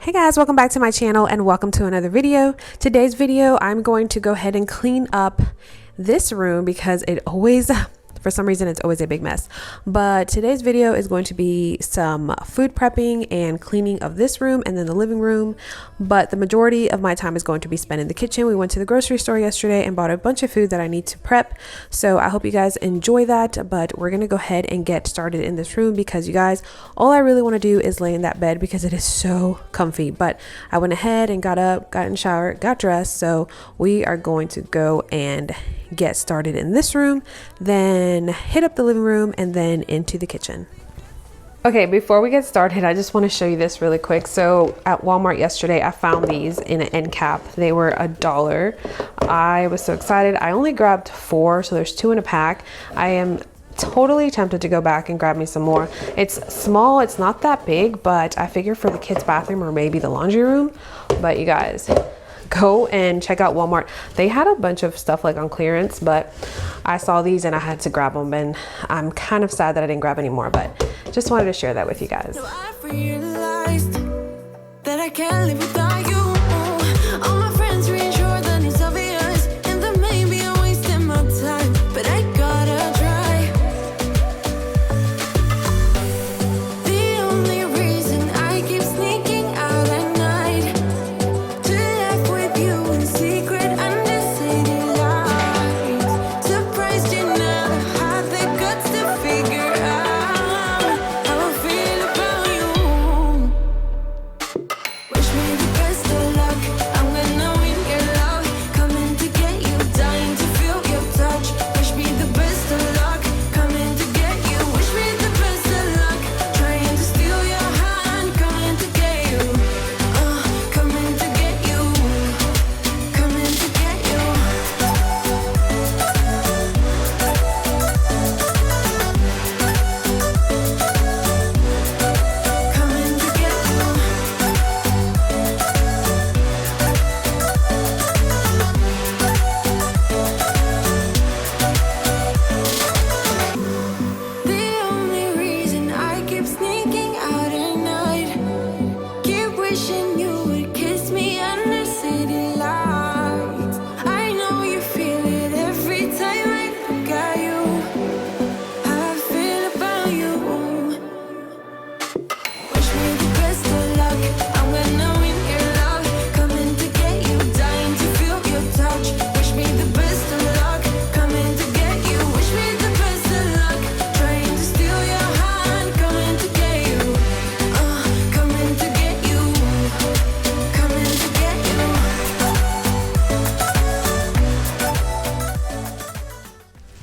Hey guys, welcome back to my channel and welcome to another video. Today's video, I'm going to go ahead and clean up this room because it always, for some reason, it's always a big mess. But today's video is going to be some food prepping and cleaning of this room and then the living room. But the majority of my time is going to be spent in the kitchen. We went to the grocery store yesterday and bought a bunch of food that I need to prep. So I hope you guys enjoy that. But we're going to go ahead and get started in this room because you guys, all I really want to do is lay in that bed because it is so comfy. But I went ahead and got up, got in the shower, got dressed. So we are going to go and get started in this room, then hit up the living room and then into the kitchen. Okay, before we get started, I just want to show you this really quick. So at Walmart yesterday, I found these in an end cap. They were $1. I was so excited. I only grabbed 4, so there's 2 in a pack. I am totally tempted to go back and grab me some more. It's small, it's not that big, but I figure for the kids' bathroom or maybe the laundry room. But you guys, go and check out Walmart. They had a bunch of stuff like on clearance, but I saw these and I had to grab them, and I'm kind of sad that I didn't grab any more, but just wanted to share that with you guys. So I realized that I can't live without you. All my friends reassure that it's obvious, and that maybe I'm wasting my time, but I gotta try. The only reason I keep sneaking out at night to laugh with you in secret under city lights. Surprised you never had the guts to figure out how I feel about you. Wish me the best of luck. I'm gonna win your love. Coming to get you, dying to feel your touch. Wish me the best of luck. Coming to get you. Wish me the best of luck. Trying to steal your hand. Coming to get you. Coming to get you. Coming to get you. Coming to get you. The only reason I keep sneaking out at night, keep wishing you would kiss me under city lights. I know you feel it every time I look at you. How I feel about you. Wish me the best of luck. I'm gonna win your love. Coming to get you, dying to feel your touch. Wish me the best of luck. Coming to get you. Wish me the best of luck. Trying to steal your hand. Coming to get you. Coming to get you. Coming to get you.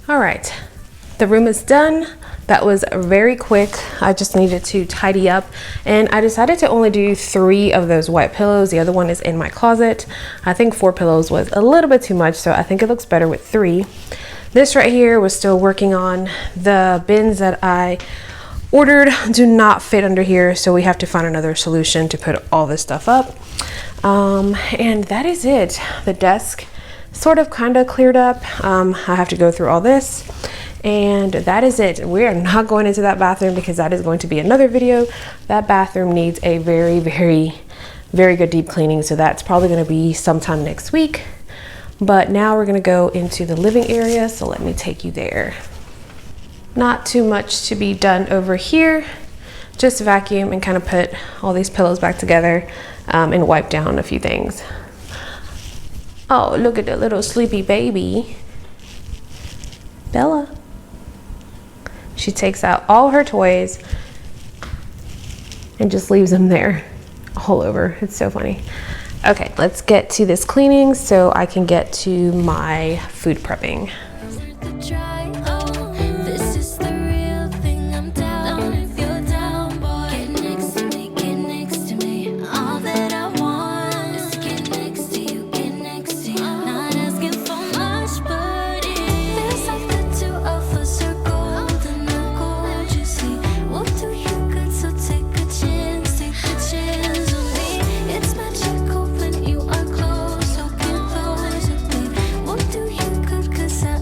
All right, the room is done. That was very quick. I just needed to tidy up, and I decided to only do 3 of those white pillows. The other one is in my closet. I think 4 pillows was a little bit too much, so I think it looks better with 3. This right here was still working on. The bins that I ordered do not fit under here, so we have to find another solution to put all this stuff up. And that is it. The desk sort of kind of cleared up. I have to go through all this, and that is it. We are not going into that bathroom because that is going to be another video. That bathroom needs a very, very, very good deep cleaning, so that's probably going to be sometime next week. But now we're going to go into the living area, so let me take you there. Not too much to be done over here. Just vacuum and kind of put all these pillows back together, and wipe down a few things. Oh, look at the little sleepy baby. Bella. She takes out all her toys and just leaves them there all over. It's so funny. Okay, let's get to this cleaning so I can get to my food prepping. This is the real thing. I'm down if you're down, boy. Get next to me. All that I want is to get next to you, get next to you. Not asking for much, but it feels like the 2 of us are golden. I'm gold, you see. We'll do you good, so take a chance on me. It's magical when you are close, so get close with me. We'll do you good, 'cause I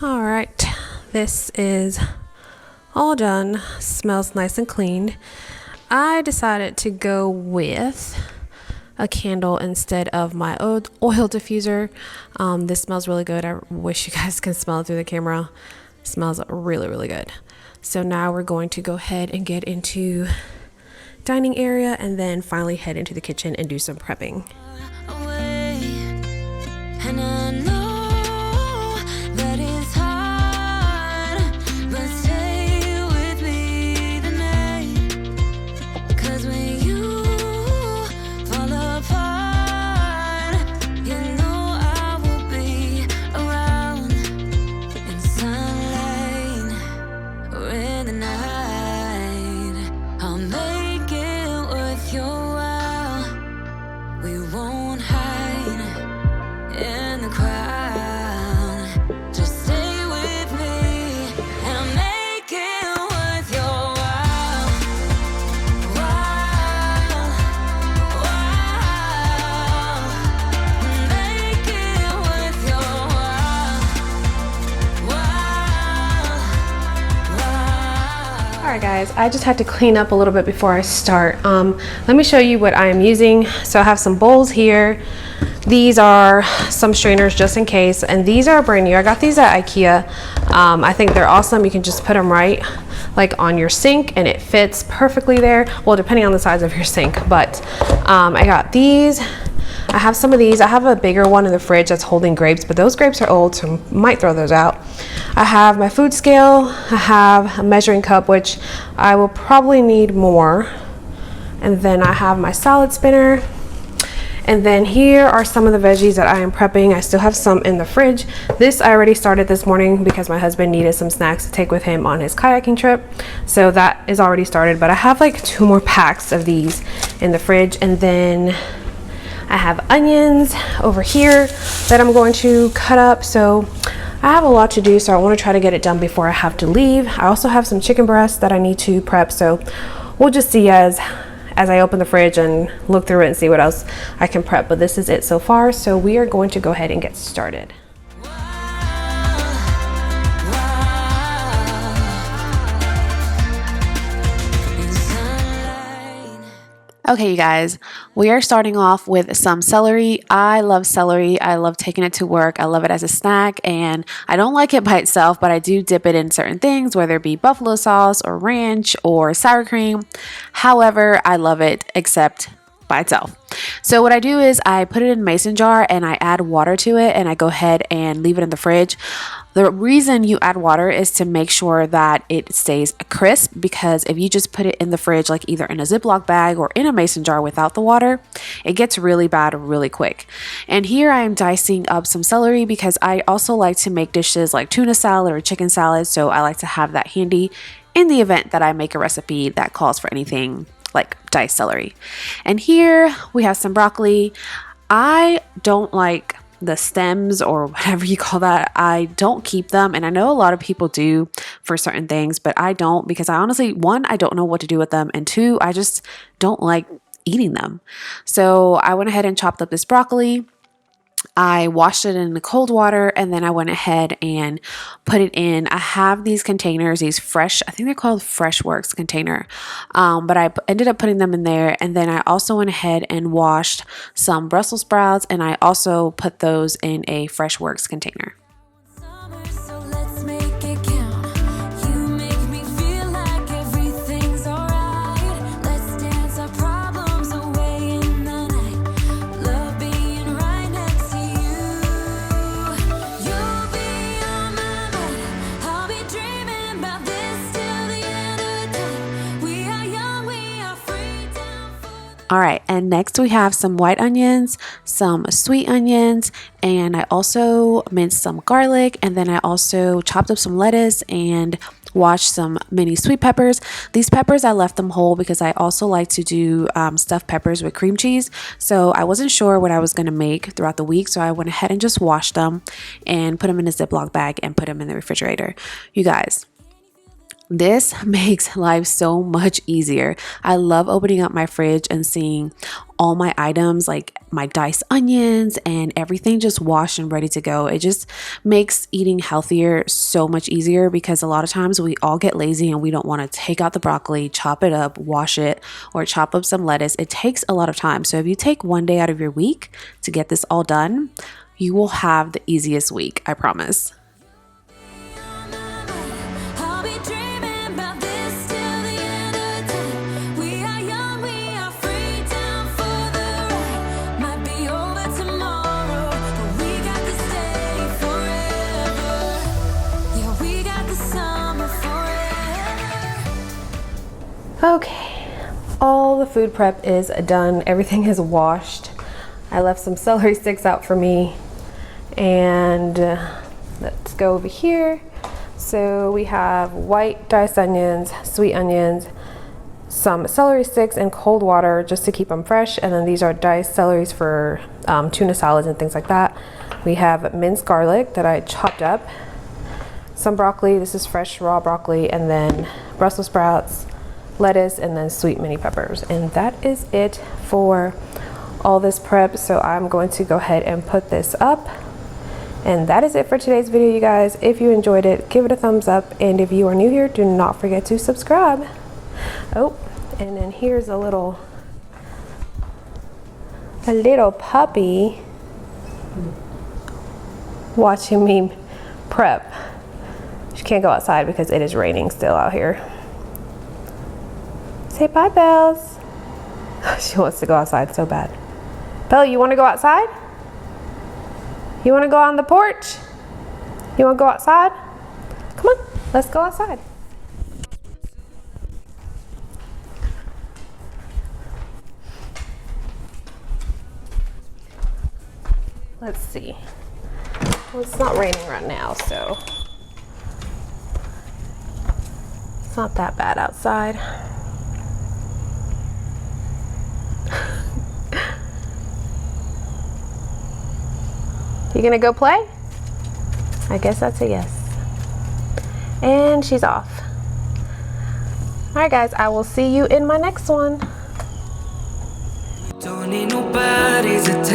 All right, this is all done. Smells nice and clean. I decided to go with a candle instead of my oil diffuser. This smells really good. I wish you guys can smell it through the camera. It smells really, really good. So now we're going to go ahead and get into dining area and then finally head into the kitchen and do some prepping. Away, and I know that it's hard, but stay with me tonight. 'Cause when you fall apart, you know I will be around in sunlight or in the night. I'll make it worth your while. We won't hide in the crowd. Just stay with me and I'll make it worth your while. While, make it worth your while. All right, guys, I just had to clean up a little bit before I start. Let me show you what I am using. So I have some bowls here. These are some strainers just in case, and these are brand new. I got these at Ikea. I think they're awesome. You can just put them right like on your sink and it fits perfectly there. Well, depending on the size of your sink, but I got these. I have some of these. I have a bigger one in the fridge that's holding grapes, but those grapes are old, so I might throw those out. I have my food scale. I have a measuring cup, which I will probably need more. And then I have my salad spinner. And then here are some of the veggies that I am prepping. I still have some in the fridge. This I already started this morning because my husband needed some snacks to take with him on his kayaking trip. So that is already started, but I have like 2 more packs of these in the fridge. And then I have onions over here that I'm going to cut up. So I have a lot to do, so I want to try to get it done before I have to leave. I also have some chicken breasts that I need to prep, so we'll just see as I open the fridge and look through it and see what else I can prep. But this is it so far, so we are going to go ahead and get started. Okay, you guys, we are starting off with some celery. I love celery. I love taking it to work. I love it as a snack, and I don't like it by itself, but I do dip it in certain things, whether it be buffalo sauce or ranch or sour cream. However, I love it except by itself. So what I do is I put it in a mason jar and I add water to it, and I go ahead and leave it in the fridge. The reason you add water is to make sure that it stays crisp, because if you just put it in the fridge, like either in a Ziploc bag or in a mason jar without the water, it gets really bad really quick. And here I am dicing up some celery because I also like to make dishes like tuna salad or chicken salad. So I like to have that handy in the event that I make a recipe that calls for anything like diced celery. And here we have some broccoli. I don't like the stems or whatever you call that. I don't keep them, and I know a lot of people do for certain things, but I don't, because I honestly, 1, I don't know what to do with them, and 2, I just don't like eating them. So I went ahead and chopped up this broccoli. I washed it in the cold water, and then I went ahead and put it in. I have these containers, these fresh, I think they're called Freshworks container, but I ended up putting them in there. And then I also went ahead and washed some Brussels sprouts, and I also put those in a Freshworks container. Summer, so let's make it count. You make me feel like everything's alright. Let's dance our problems away in the night. Love being right next to you. You'll be on my mind. I'll be dreaming about this till the end of time. We are young, we are free down for the All right, and next we have some white onions, some sweet onions, and I also minced some garlic, and then I also chopped up some lettuce and washed some mini sweet peppers. These peppers, I left them whole because I also like to do stuffed peppers with cream cheese. So I wasn't sure what I was going to make throughout the week, so I went ahead and just washed them and put them in a Ziploc bag and put them in the refrigerator. You guys, This makes life so much easier. I love opening up my fridge and seeing all my items, like my diced onions and everything just washed and ready to go. It just makes eating healthier so much easier, because a lot of times we all get lazy and we don't want to take out the broccoli, chop it up, wash it, or chop up some lettuce. It takes a lot of time. So if you take one day out of your week to get this all done, you will have the easiest week, I promise. I'll be dreaming about this till the end of time. We are young, we are free, down for the ride. Might be over tomorrow, but we got this day forever. Yeah, we got the summer forever. Okay, all the food prep is done. Everything is washed. I left some celery sticks out for me. And let's go over here. So we have white diced onions, sweet onions, some celery sticks in cold water just to keep them fresh. And then these are diced celeries for tuna salads and things like that. We have minced garlic that I chopped up, some broccoli, this is fresh raw broccoli, and then Brussels sprouts, lettuce, and then sweet mini peppers. And that is it for all this prep. So I'm going to go ahead and put this up. And that is it for today's video, you guys. If you enjoyed it, give it a thumbs up. And if you are new here, do not forget to subscribe. Oh, and then here's a little puppy watching me prep. She can't go outside because it is raining still out here. Say bye, Bells. She wants to go outside so bad. Bella, you want to go outside? You want to go on the porch? You want to go outside? Come on, let's go outside. Let's see. Well, it's not raining right now, so it's not that bad outside. You gonna go play? I guess that's a yes. And she's off. All right, guys, I will see you in my next one. Don't need nobody's attention.